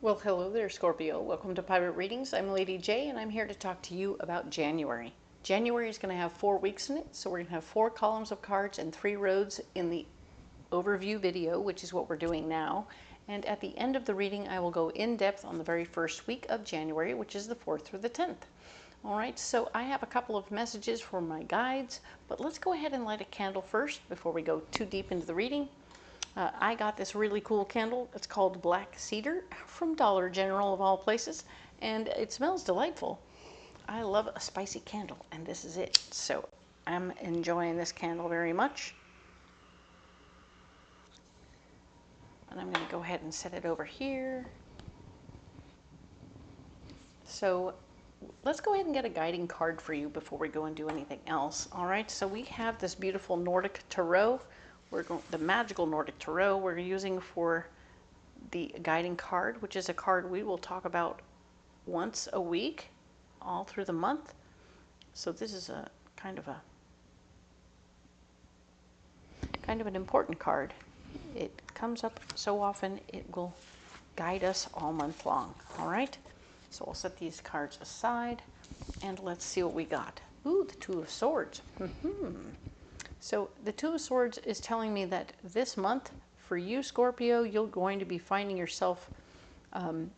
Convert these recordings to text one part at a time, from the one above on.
Well, hello there, Scorpio. Welcome to Pirate Readings. I'm Lady J, and I'm here to talk to you about January. January is going to have 4 weeks in it, so we're going to have 4 columns of cards and 3 roads in the overview video, which is what we're doing now. And at the end of the reading, I will go in depth on the very first week of January, which is the 4th through the 10th. All right, so I have a couple of messages for my guides, but let's go ahead and light a candle first before we go too deep into the reading. I got this really cool candle. It's called Black Cedar from Dollar General of all places, and it smells delightful. I love a spicy candle, and this is it. So I'm enjoying this candle very much. And I'm going to go ahead and set it over here. So let's go ahead and get a guiding card for you before we go and do anything else. All right, so we have this beautiful Nordic tarot. We're going, the magical Nordic tarot we're using for the guiding card, which is a card we will talk about once a week all through the month. So this is a kind of an important card. It comes up so often it will guide us all month long. All right, so I'll set these cards aside and let's see what we got. Ooh, the Two of Swords. So the Two of Swords is telling me that this month, for you, Scorpio, you're going to be finding yourself, I'm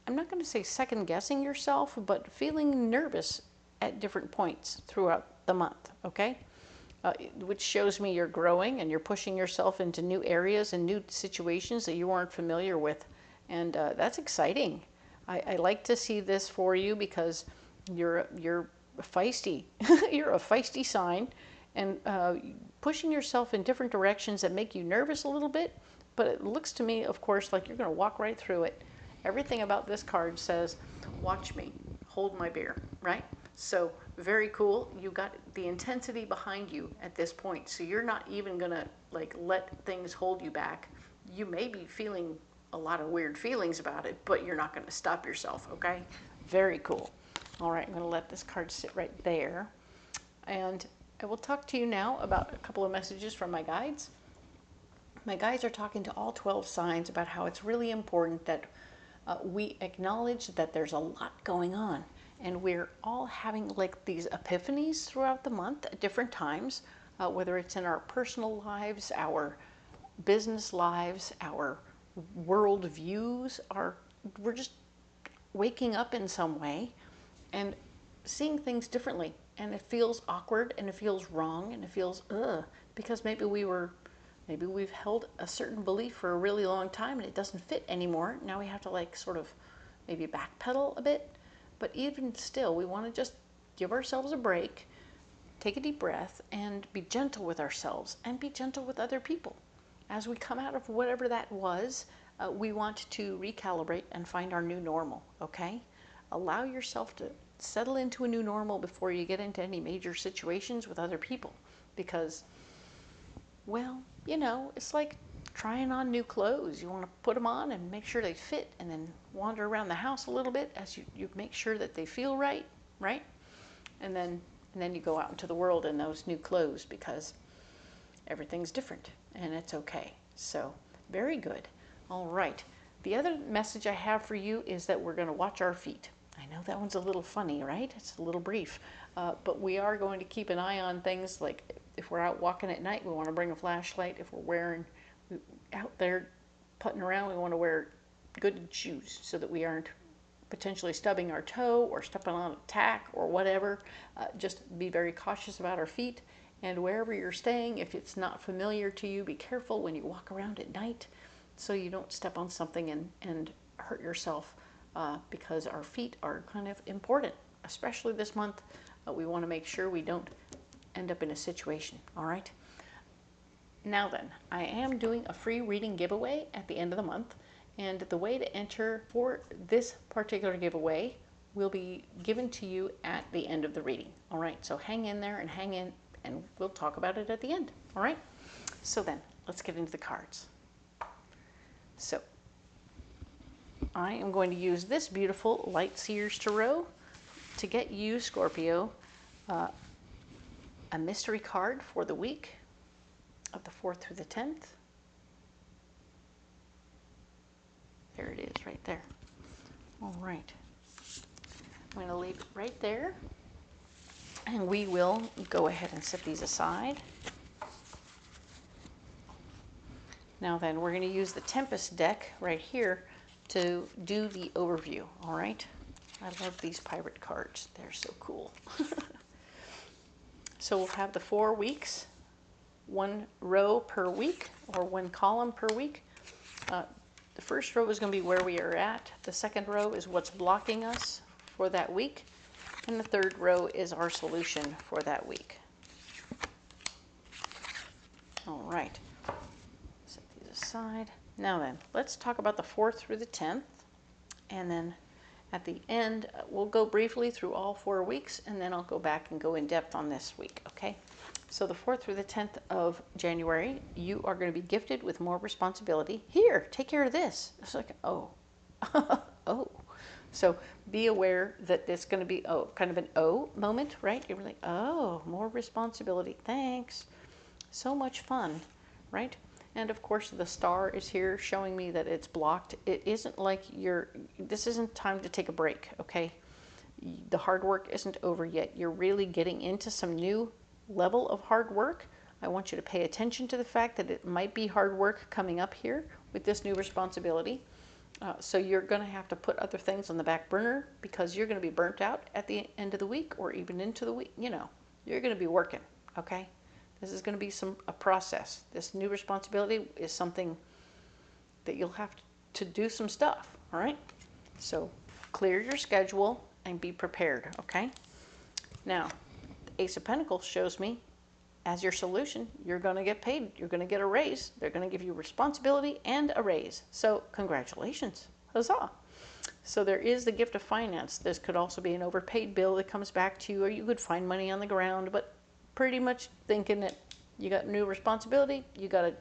not going to say second guessing yourself, but feeling nervous at different points throughout the month, okay? Which shows me you're growing and you're pushing yourself into new areas and new situations that you weren't familiar with. And that's exciting. I like to see this for you because you're feisty. You're a feisty sign. And pushing yourself in different directions that make you nervous a little bit, but it looks to me, of course, like you're going to walk right through it. Everything about this card says, watch me, hold my beer, right? So very cool. You got the intensity behind you at this point, so you're not even going to like let things hold you back. You may be feeling a lot of weird feelings about it, but you're not going to stop yourself, okay? Very cool. All right, I'm going to let this card sit right there. And I will talk to you now about a couple of messages from my guides. My guides are talking to all 12 signs about how it's really important that we acknowledge that there's a lot going on. And we're all having like these epiphanies throughout the month at different times, whether it's in our personal lives, our business lives, our world views. We're just waking up in some way and seeing things differently. And it feels awkward and it feels wrong and it feels because maybe we've held a certain belief for a really long time and it doesn't fit anymore. Now we have to like sort of maybe backpedal a bit. But even still, we want to just give ourselves a break, take a deep breath, and be gentle with ourselves and be gentle with other people. As we come out of whatever that was, we want to recalibrate and find our new normal, okay? Allow yourself to settle into a new normal before you get into any major situations with other people. Because, well, you know, it's like trying on new clothes. You want to put them on and make sure they fit and then wander around the house a little bit as you make sure that they feel right? And then you go out into the world in those new clothes because everything's different and it's okay. So, very good. All right. The other message I have for you is that we're going to watch our feet. I know that one's a little funny, right? It's a little brief. But we are going to keep an eye on things like if we're out walking at night, we want to bring a flashlight. If we're out there putting around, we want to wear good shoes so that we aren't potentially stubbing our toe or stepping on a tack or whatever. Just be very cautious about our feet. And wherever you're staying, if it's not familiar to you, be careful when you walk around at night so you don't step on something and hurt yourself. Because our feet are kind of important, especially this month. We want to make sure we don't end up in a situation, all right? Now then, I am doing a free reading giveaway at the end of the month, and the way to enter for this particular giveaway will be given to you at the end of the reading, all right? So hang in there and hang in, and we'll talk about it at the end, all right? So then, let's get into the cards. So, I am going to use this beautiful light Seers tarot to get you, Scorpio, a mystery card for the week of the 4th through the 10th. There it is, right there. All right. I'm going to leave it right there. And we will go ahead and set these aside. Now then, we're going to use the Tempest deck right here to do the overview, all right? I love these pirate cards. They're so cool. So we'll have the 4 weeks, 1 row per week, or 1 column per week. The first row is going to be where we are at. The second row is what's blocking us for that week. And the third row is our solution for that week. All right. Set these aside. Now then, let's talk about the 4th through the 10th. And then at the end, we'll go briefly through all 4 weeks, and then I'll go back and go in depth on this week, okay? So the 4th through the 10th of January, you are going to be gifted with more responsibility. Here, take care of this. It's like, oh, oh. So be aware that it's going to be, oh, kind of an oh moment, right? You're like, oh, more responsibility. Thanks. So much fun, right? And of course, the star is here showing me that it's blocked. It isn't like this isn't time to take a break, okay? The hard work isn't over yet. You're really getting into some new level of hard work. I want you to pay attention to the fact that it might be hard work coming up here with this new responsibility. So you're going to have to put other things on the back burner because you're going to be burnt out at the end of the week or even into the week. You know, you're going to be working, okay? This is going to be a process. This new responsibility is something that you'll have to do some stuff, all right? So clear your schedule and be prepared, okay? Now, the Ace of Pentacles shows me as your solution, you're going to get paid. You're going to get a raise. They're going to give you responsibility and a raise. So congratulations. Huzzah. So there is the gift of finance. This could also be an overpaid bill that comes back to you, or you could find money on the ground, but pretty much thinking that you got new responsibility, you got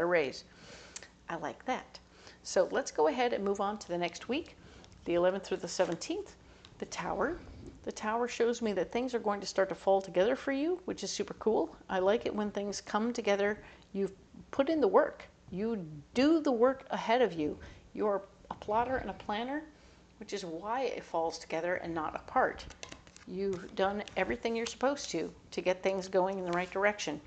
a raise. I like that. So let's go ahead and move on to the next week, the 11th through the 17th, the Tower. The Tower shows me that things are going to start to fall together for you, which is super cool. I like it when things come together. You've put in the work. You do the work ahead of you. You're a plotter and a planner, which is why it falls together and not apart. You've done everything you're supposed to get things going in the right direction.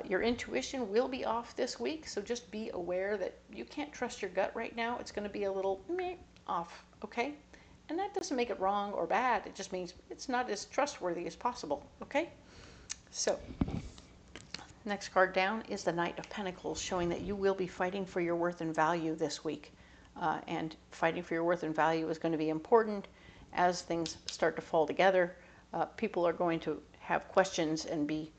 Your intuition will be off this week, so just be aware that you can't trust your gut right now. It's going to be a little meh off, okay? And that doesn't make it wrong or bad. It just means it's not as trustworthy as possible, okay? So, next card down is the Knight of Pentacles, showing that you will be fighting for your worth and value this week. And fighting for your worth and value is going to be important as things start to fall together. People are going to have questions and be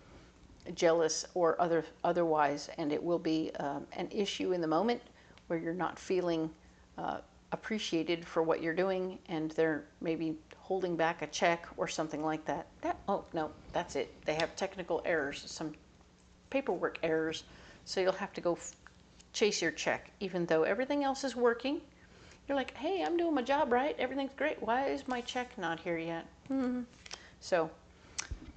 jealous or otherwise, and it will be an issue in the moment where you're not feeling appreciated for what you're doing, and they're maybe holding back a check or something like that. Oh no, that's it. They have technical errors, some paperwork errors, so you'll have to go chase your check, even though everything else is working. You're like, hey, I'm doing my job right. Everything's great. Why is my check not here yet? So,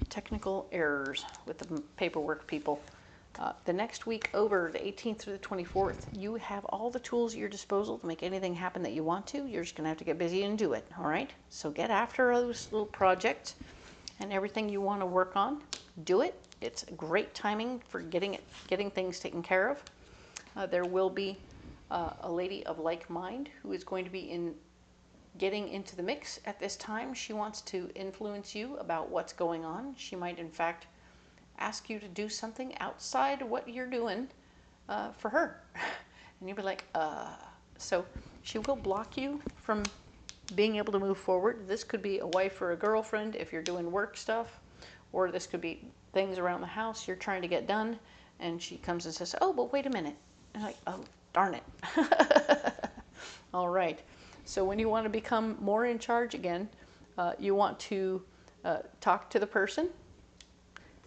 technical errors with the paperwork people. The next week over, the 18th through the 24th, you have all the tools at your disposal to make anything happen that you want to. You're just going to have to get busy and do it, all right? So get after those little projects and everything you want to work on. Do it. It's great timing for getting things taken care of. There will be a lady of like mind who is going to be getting into the mix at this time. She wants to influence you about what's going on. She might, in fact, ask you to do something outside what you're doing for her. And you'll be like, So she will block you from being able to move forward. This could be a wife or a girlfriend if you're doing work stuff, or this could be things around the house you're trying to get done, and she comes and says, oh, but wait a minute. And I'm like, oh, darn it. All right. So when you want to become more in charge again, you want to talk to the person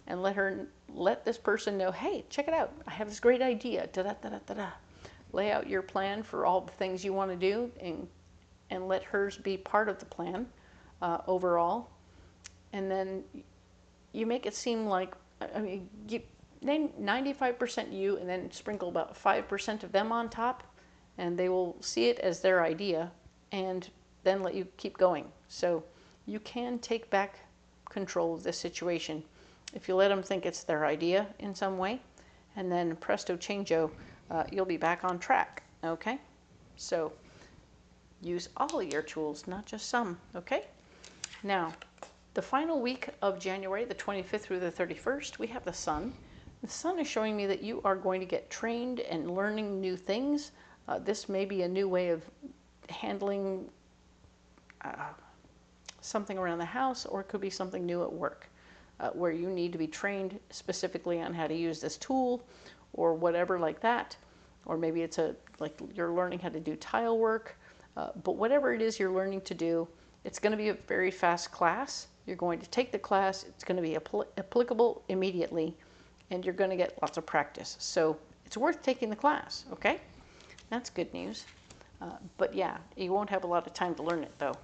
and let this person know, hey, check it out. I have this great idea. Da-da-da-da-da-da. Lay out your plan for all the things you want to do, and let hers be part of the plan overall. And then you make it seem like, I mean, you name 95% you, and then sprinkle about 5% of them on top, and they will see it as their idea and then let you keep going. So you can take back control of this situation if you let them think it's their idea in some way, and then presto changeo, you'll be back on track. Okay, so use all your tools, not just some. Okay, now the final week of January, the 25th through the 31st, we have the sun. The sun is showing me that you are going to get trained and learning new things. This may be a new way of handling something around the house, or it could be something new at work, where you need to be trained specifically on how to use this tool or whatever like that. Or maybe it's like you're learning how to do tile work, but whatever it is you're learning to do, it's going to be a very fast class. You're going to take the class, it's going to be applicable immediately, and you're going to get lots of practice. So it's worth taking the class, okay? That's good news. But yeah, you won't have a lot of time to learn it though.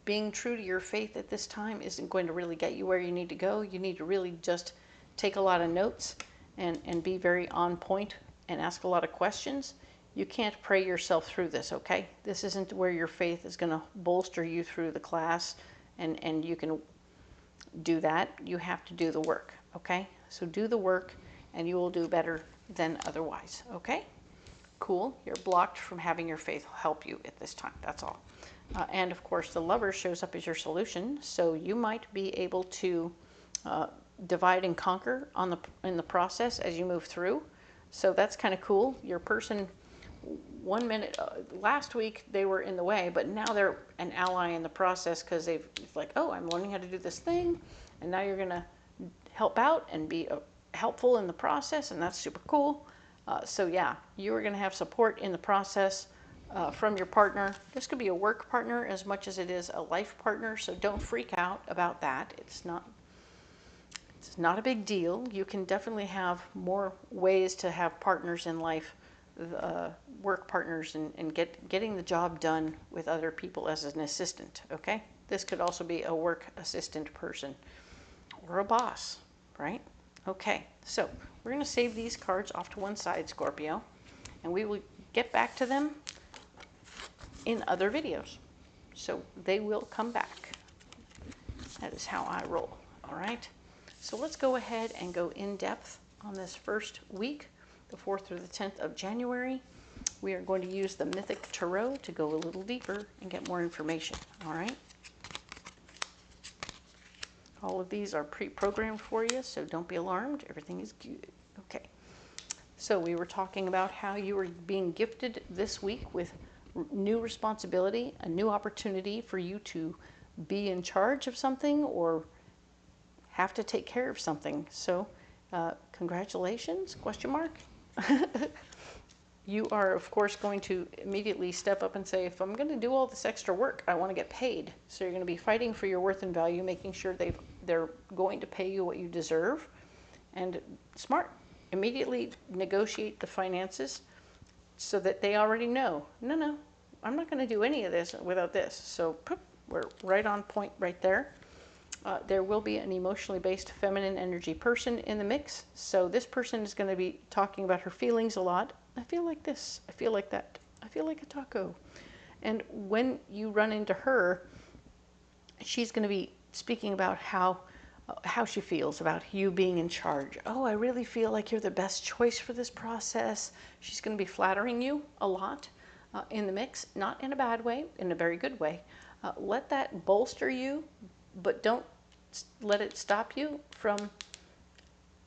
Being true to your faith at this time isn't going to really get you where you need to go. You need to really just take a lot of notes and be very on point and ask a lot of questions. You can't pray yourself through this, okay? This isn't where your faith is going to bolster you through the class and you can do that. You have to do the work, okay? So do the work and you will do better than otherwise, okay? Cool. You're blocked from having your faith help you at this time. That's all. And of course, the lover shows up as your solution. So you might be able to divide and conquer in the process as you move through. So that's kind of cool. Your person, 1 minute, last week they were in the way, but now they're an ally in the process because it's like, oh, I'm learning how to do this thing. And now you're going to help out and be helpful in the process. And that's super cool. So yeah, you are going to have support in the process from your partner. This could be a work partner as much as it is a life partner, so don't freak out about that. It's not a big deal. You can definitely have more ways to have partners in life, work partners, and getting the job done with other people as an assistant, okay? This could also be a work assistant person or a boss, right? Okay, so we're going to save these cards off to one side, Scorpio, and we will get back to them in other videos. So they will come back. That is how I roll, all right? So let's go ahead and go in depth on this first week, the 4th through the 10th of January. We are going to use the Mythic Tarot to go a little deeper and get more information, all right? All of these are pre-programmed for you, so don't be alarmed. Everything is good. Okay. So we were talking about how you were being gifted this week with new responsibility, a new opportunity for you to be in charge of something or have to take care of something. So congratulations, question mark. You are, of course, going to immediately step up and say, if I'm going to do all this extra work, I want to get paid. So you're going to be fighting for your worth and value, making sure they're going to pay you what you deserve. And smart. Immediately negotiate the finances so that they already know, no, I'm not going to do any of this without this. So we're right on point right there. There will be an emotionally based feminine energy person in the mix. So this person is going to be talking about her feelings a lot. I feel like this. I feel like that. I feel like a taco. And when you run into her, she's going to be speaking about how she feels about you being in charge. Oh, I really feel like you're the best choice for this process. She's going to be flattering you a lot in the mix, not in a bad way, in a very good way. Let that bolster you, but don't let it stop you from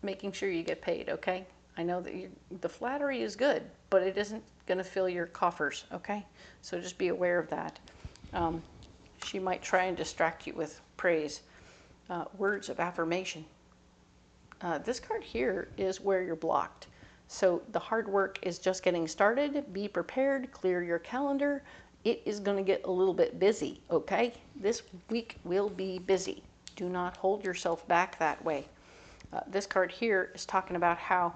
making sure you get paid, okay? I know that the flattery is good, but it isn't going to fill your coffers, okay? So just be aware of that. She might try and distract you with praise. Words of affirmation. This card here is where you're blocked. So the hard work is just getting started. Be prepared. Clear your calendar. It is going to get a little bit busy, okay? This week will be busy. Do not hold yourself back that way. This card here is talking about how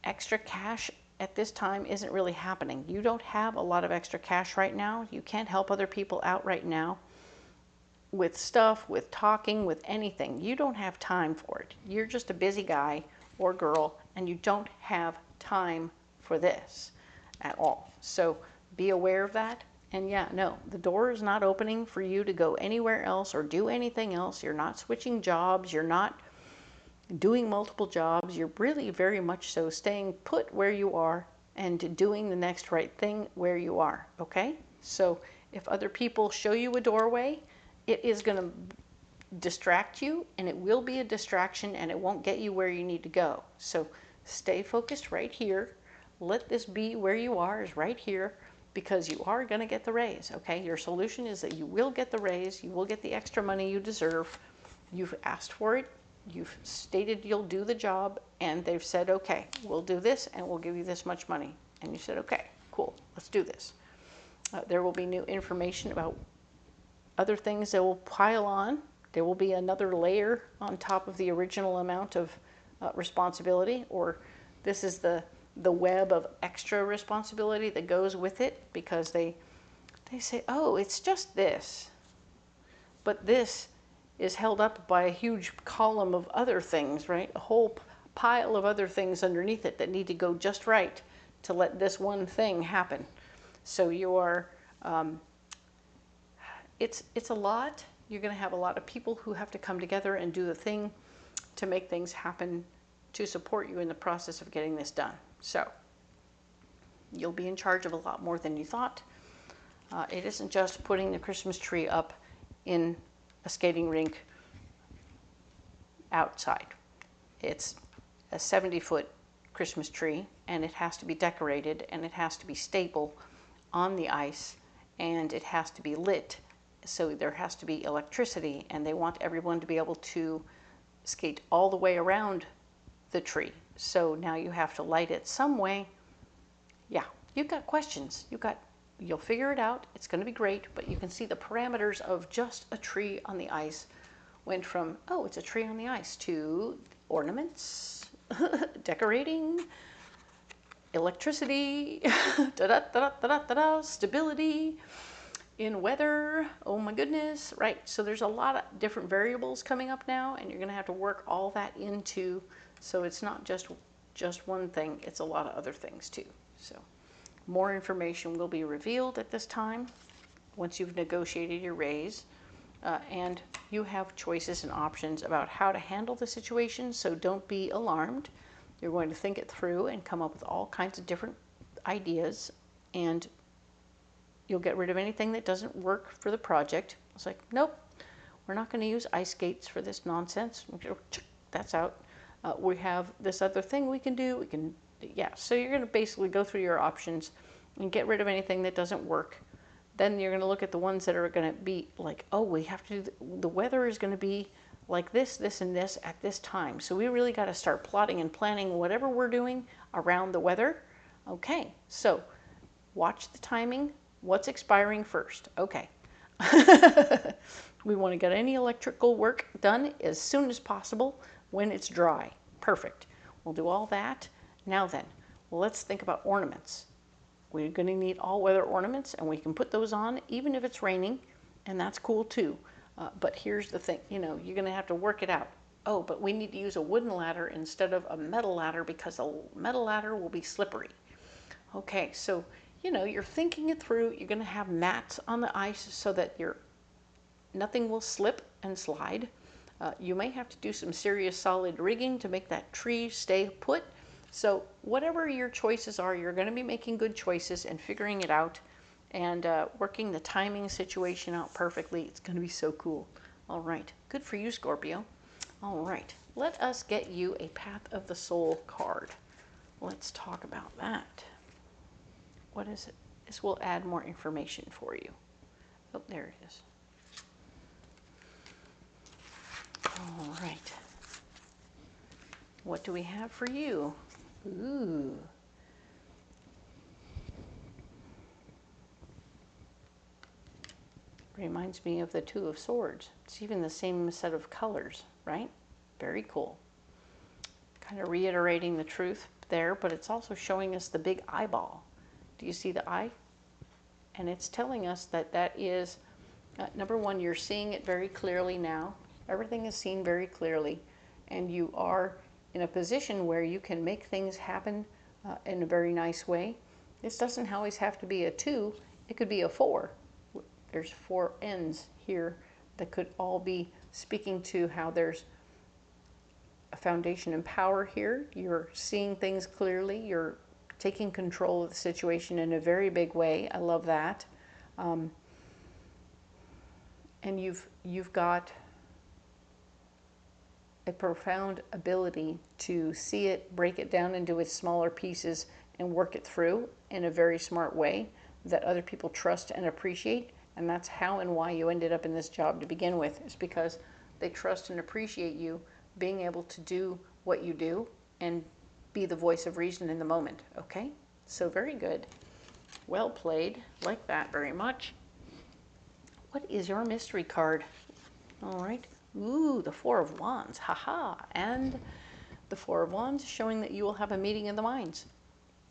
extra cash at this time isn't really happening. You don't have a lot of extra cash right now. You can't help other people out right now with stuff, with talking, with anything. You don't have time for it. You're just a busy guy or girl, and you don't have time for this at all. So be aware of that. And yeah, no, the door is not opening for you to go anywhere else or do anything else. You're not switching jobs. You're not doing multiple jobs. You're really very much so staying put where you are and doing the next right thing where you are. Okay? So if other people show you a doorway, it is going to distract you, and it will be a distraction, and it won't get you where you need to go. So stay focused right here. Let this be where you are, is right here, because you are going to get the raise. Okay? Your solution is that you will get the raise. You will get the extra money you deserve. You've asked for it. You've stated you'll do the job, and they've said, okay, we'll do this, and we'll give you this much money. And you said, okay, cool, let's do this. There will be new information about other things that will pile on. There will be another layer on top of the original amount of responsibility, or this is the web of extra responsibility that goes with it, because they say, oh, it's just this. But this is held up by a huge column of other things, right? A whole pile of other things underneath it that need to go just right to let this one thing happen. So you are, it's a lot. You're going to have a lot of people who have to come together and do the thing to make things happen, to support you in the process of getting this done. So you'll be in charge of a lot more than you thought. It isn't just putting the Christmas tree up in a skating rink outside. It's a 70-foot Christmas tree, and it has to be decorated, and it has to be stable on the ice, and it has to be lit. So there has to be electricity, and they want everyone to be able to skate all the way around the tree. So now you have to light it some way. Yeah, you've got questions. You'll figure it out. It's going to be great, but you can see the parameters of just a tree on the ice went from, oh, it's a tree on the ice, to ornaments, decorating, electricity, stability, in weather, oh my goodness, right? So there's a lot of different variables coming up now, and you're going to have to work all that into, so it's not just one thing, it's a lot of other things too. So more information will be revealed at this time once you've negotiated your raise, and you have choices and options about how to handle the situation, so don't be alarmed. You're going to think it through and come up with all kinds of different ideas, and you'll get rid of anything that doesn't work for the project. It's like, nope, we're not going to use ice skates for this nonsense. That's out. We have this other thing we can do. Yeah, so you're going to basically go through your options and get rid of anything that doesn't work. Then you're going to look at the ones that are going to be like, oh, we have to do, the weather is going to be like this, this, and this at this time. So we really got to start plotting and planning whatever we're doing around the weather. Okay, so watch the timing. What's expiring first? Okay. We want to get any electrical work done as soon as possible when it's dry. Perfect. We'll do all that. Now then, well, let's think about ornaments. We're going to need all-weather ornaments, and we can put those on even if it's raining, and that's cool too. But here's the thing, you're going to have to work it out. Oh, but we need to use a wooden ladder instead of a metal ladder because a metal ladder will be slippery. Okay, so, you're thinking it through. You're going to have mats on the ice so that nothing will slip and slide. You may have to do some serious solid rigging to make that tree stay put. So whatever your choices are, you're going to be making good choices and figuring it out and working the timing situation out perfectly. It's going to be so cool. All right. Good for you, Scorpio. All right. Let us get you a Path of the Soul card. Let's talk about that. What is it? This will add more information for you. Oh, there it is. All right. What do we have for you? Ooh. Reminds me of the Two of Swords. It's even the same set of colors, right? Very cool. Kind of reiterating the truth there, but it's also showing us the big eyeball. Do you see the eye? And it's telling us that that is, number one, you're seeing it very clearly now. Everything is seen very clearly, and you are in a position where you can make things happen in a very nice way. This doesn't always have to be a 2. It could be a 4. There's 4 ends here that could all be speaking to how there's a foundation and power here. You're seeing things clearly. You're taking control of the situation in a very big way. I love that. And you've got a profound ability to see it, break it down into its smaller pieces, and work it through in a very smart way that other people trust and appreciate. And that's how and why you ended up in this job to begin with, is because they trust and appreciate you being able to do what you do and be the voice of reason in the moment. Okay? So very good. Well played. Like that very much. What is your mystery card? All right. Ooh, the 4 of Wands. Haha. And the 4 of Wands showing that you will have a meeting of the minds.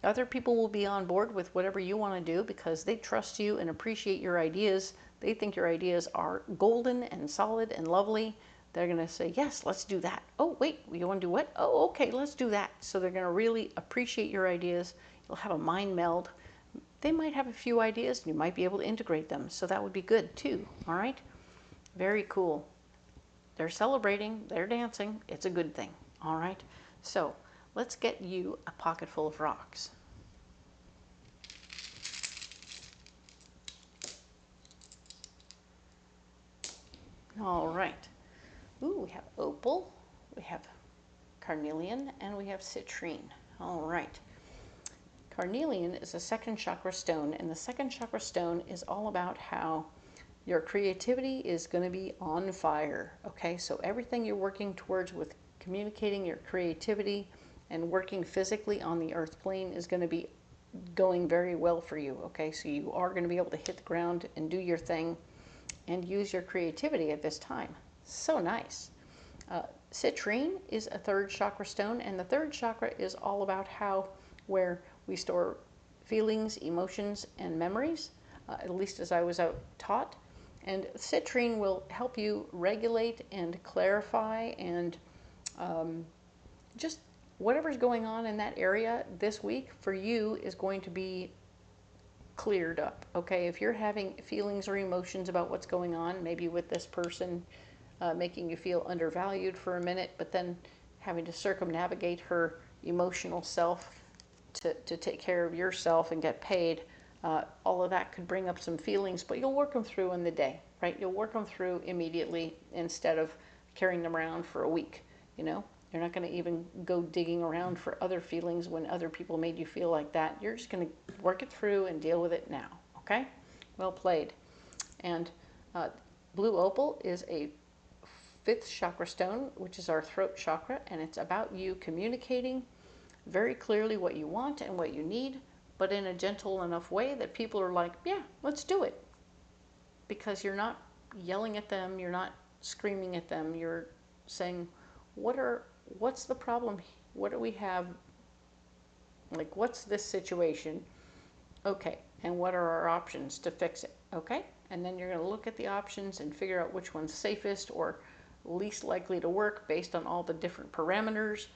Other people will be on board with whatever you want to do because they trust you and appreciate your ideas. They think your ideas are golden and solid and lovely. They're going to say, yes, let's do that. Oh, wait, you want to do what? Oh, okay, let's do that. So they're going to really appreciate your ideas. You'll have a mind meld. They might have a few ideas and you might be able to integrate them. So that would be good too. All right. Very cool. They're celebrating. They're dancing. It's a good thing. All right. So let's get you a pocket full of rocks. All right. Ooh, we have opal, we have carnelian, and we have citrine. All right. Carnelian is a 2nd chakra stone, and the 2nd chakra stone is all about how your creativity is going to be on fire. Okay, so everything you're working towards with communicating your creativity and working physically on the earth plane is going to be going very well for you. Okay, so you are going to be able to hit the ground and do your thing and use your creativity at this time. So nice. Citrine is a 3rd chakra stone, and the 3rd chakra is all about how, where we store feelings, emotions, and memories, at least as I was out taught. And citrine will help you regulate and clarify and just whatever's going on in that area this week for you is going to be cleared up. Okay, if you're having feelings or emotions about what's going on, maybe with this person making you feel undervalued for a minute, but then having to circumnavigate her emotional self to take care of yourself and get paid, all of that could bring up some feelings, but you'll work them through in the day, right? You'll work them through immediately instead of carrying them around for a week, you know? You're not going to even go digging around for other feelings when other people made you feel like that. You're just going to work it through and deal with it now, okay? Well played. And blue opal is a 5th chakra stone, which is our throat chakra, and it's about you communicating very clearly what you want and what you need, but in a gentle enough way that people are like, yeah, let's do it. Because you're not yelling at them, you're not screaming at them, you're saying, what's the problem? What do we have? Like, what's this situation? Okay, and what are our options to fix it? Okay, and then you're going to look at the options and figure out which one's safest or least likely to work based on all the different parameters,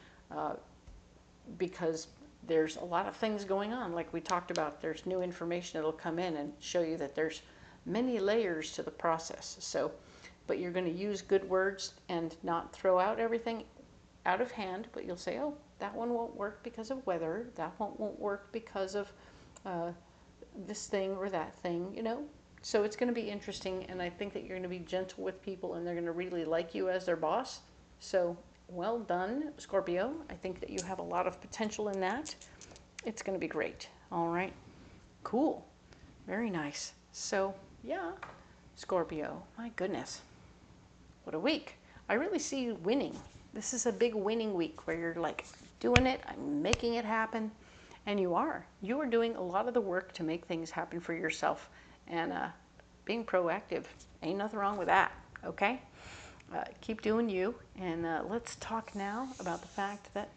because there's a lot of things going on. Like we talked about, there's new information that'll come in and show you that there's many layers to the process. So, but you're going to use good words and not throw out everything out of hand, but you'll say, oh, that one won't work because of weather, that one won't work because of this thing or that thing, you know? So it's going to be interesting, and I think that you're going to be gentle with people and they're going to really like you as their boss. So well done, Scorpio. I think that you have a lot of potential in that. It's going to be great. All right. Cool. Very nice. So, yeah, Scorpio, my goodness. What a week. I really see you winning. This is a big winning week where you're like doing it, I'm making it happen. And you are. You are doing a lot of the work to make things happen for yourself. And being proactive, ain't nothing wrong with that, okay? Keep doing you. And let's talk now about the fact that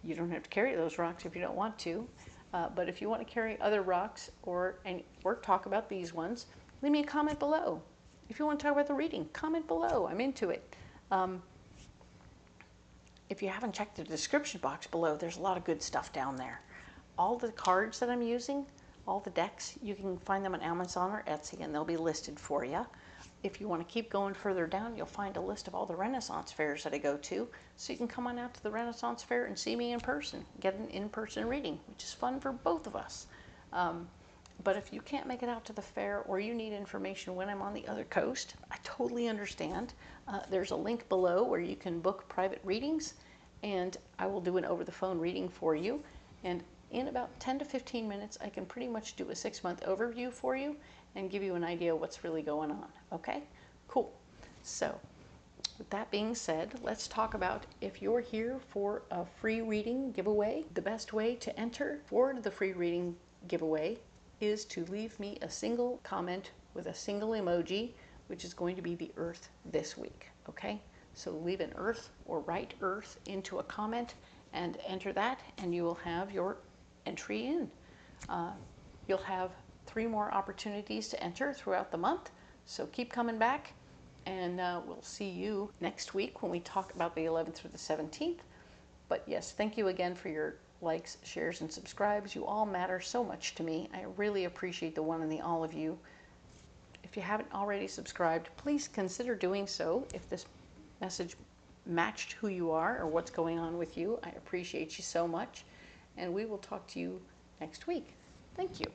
you don't have to carry those rocks if you don't want to. But if you want to carry other rocks or talk about these ones, leave me a comment below. If you want to talk about the reading, comment below. I'm into it. If if you haven't checked the description box below, there's a lot of good stuff down there. All the cards that I'm using, all the decks, you can find them on Amazon or Etsy, and they'll be listed for you. If you want to keep going further down, you'll find a list of all the Renaissance fairs that I go to, so you can come on out to the Renaissance fair and see me in person, get an in-person reading, which is fun for both of us. But if you can't make it out to the fair, or you need information when I'm on the other coast, I totally understand. There's a link below where you can book private readings, and I will do an over-the-phone reading for you. And in about 10 to 15 minutes, I can pretty much do a 6-month overview for you and give you an idea of what's really going on. Okay? Cool. So, with that being said, let's talk about if you're here for a free reading giveaway. The best way to enter for the free reading giveaway is to leave me a single comment with a single emoji, which is going to be the Earth this week. Okay? So leave an Earth or write Earth into a comment and enter that, and you will have your entry in. You'll have 3 more opportunities to enter throughout the month, so keep coming back, and we'll see you next week when we talk about the 11th through the 17th. But yes, thank you again for your likes, shares, and subscribes. You all matter so much to me. I really appreciate the one and the all of you. If you haven't already subscribed, please consider doing so. If this message matched who you are or what's going on with you, I appreciate you so much. And we will talk to you next week. Thank you.